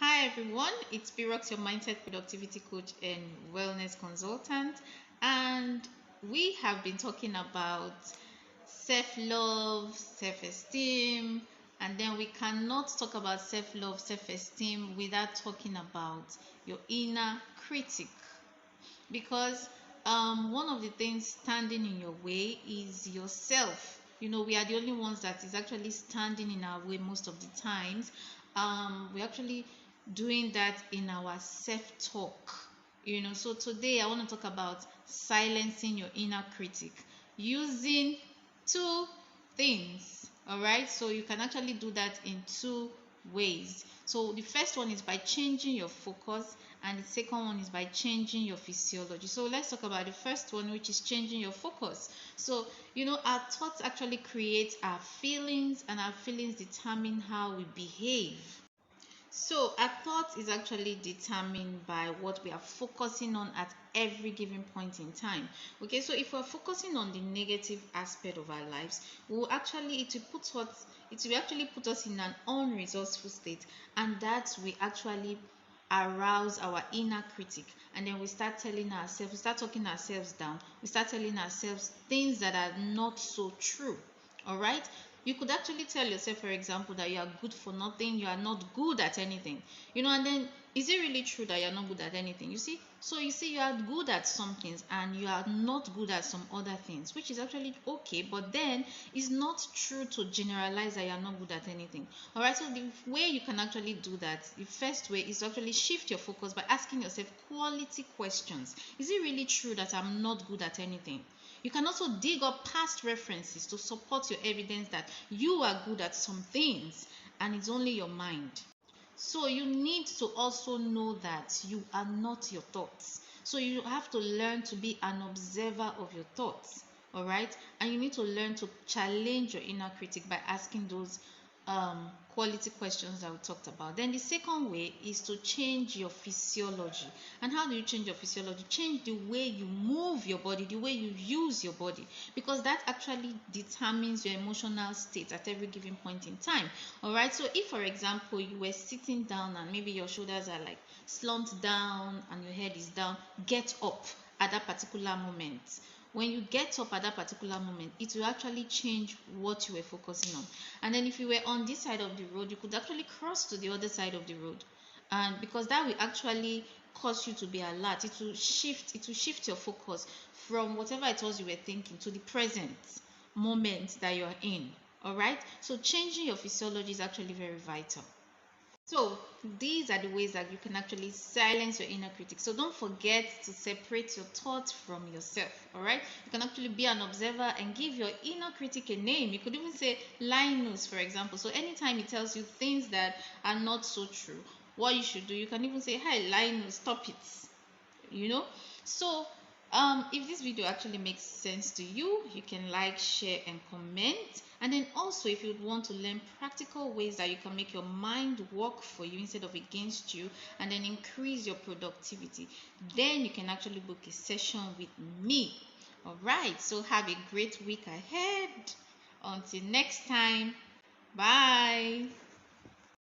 Hi everyone, it's Birox, your mindset productivity coach and wellness consultant, and we have been talking about self-love, self-esteem, and then we cannot talk about self-love, self-esteem without talking about your inner critic, because one of the things standing in your way is yourself. We are the only ones that is actually standing in our way most of the times. We're actually doing that in our self-talk. So today I want to talk about silencing your inner critic using two things. All right, so you can actually do that in two ways. So the first one is by changing your focus, and the second one is by changing your physiology. So let's talk about the first one, which is changing your focus. So our thoughts actually create our feelings, and our feelings determine how we behave. So our thought is actually determined by what we are focusing on at every given point in time. Okay, so if we're focusing on the negative aspect of our lives, it will actually put us in an unresourceful state, and that we actually arouse our inner critic, and then we start talking ourselves down, we start telling ourselves things that are not so true. All right, you could actually tell yourself, for example, that you are good for nothing, you are not good at anything, and then is it really true that you're not good at anything? You see you are good at some things and you are not good at some other things, which is actually okay, but then it's not true to generalize that you're not good at anything. All right, so the way you can actually do that, the first way, is to actually shift your focus by asking yourself quality questions. Is it really true that I'm not good at anything? You can also dig up past references to support your evidence that you are good at some things, and it's only your mind. So you need to also know that you are not your thoughts. So you have to learn to be an observer of your thoughts. All right, and you need to learn to challenge your inner critic by asking those quality questions that we talked about. Then the second way is to change your physiology. And how do you change your physiology? Change the way you move your body, the way you use your body, because that actually determines your emotional state at every given point in time. All right, so if, for example, you were sitting down and maybe your shoulders are like slumped down and your head is down, get up at that particular moment. When you get up at that particular moment, it will actually change what you were focusing on. And then if you were on this side of the road, you could actually cross to the other side of the road, and because that will actually cause you to be alert. It will shift your focus from whatever it was you were thinking to the present moment that you're in. All right, so changing your physiology is actually very vital. So these are the ways that you can actually silence your inner critic. So don't forget to separate your thoughts from yourself. All right, you can actually be an observer and give your inner critic a name. You could even say Linus, for example. So anytime it tells you things that are not so true, what you should do, you can even say, hi Linus, stop it. So if this video actually makes sense to you, you can like, share and comment. And then also, if you want to learn practical ways that you can make your mind work for you instead of against you, and then increase your productivity, then you can actually book a session with me. All right, so have a great week ahead. Until next time, bye.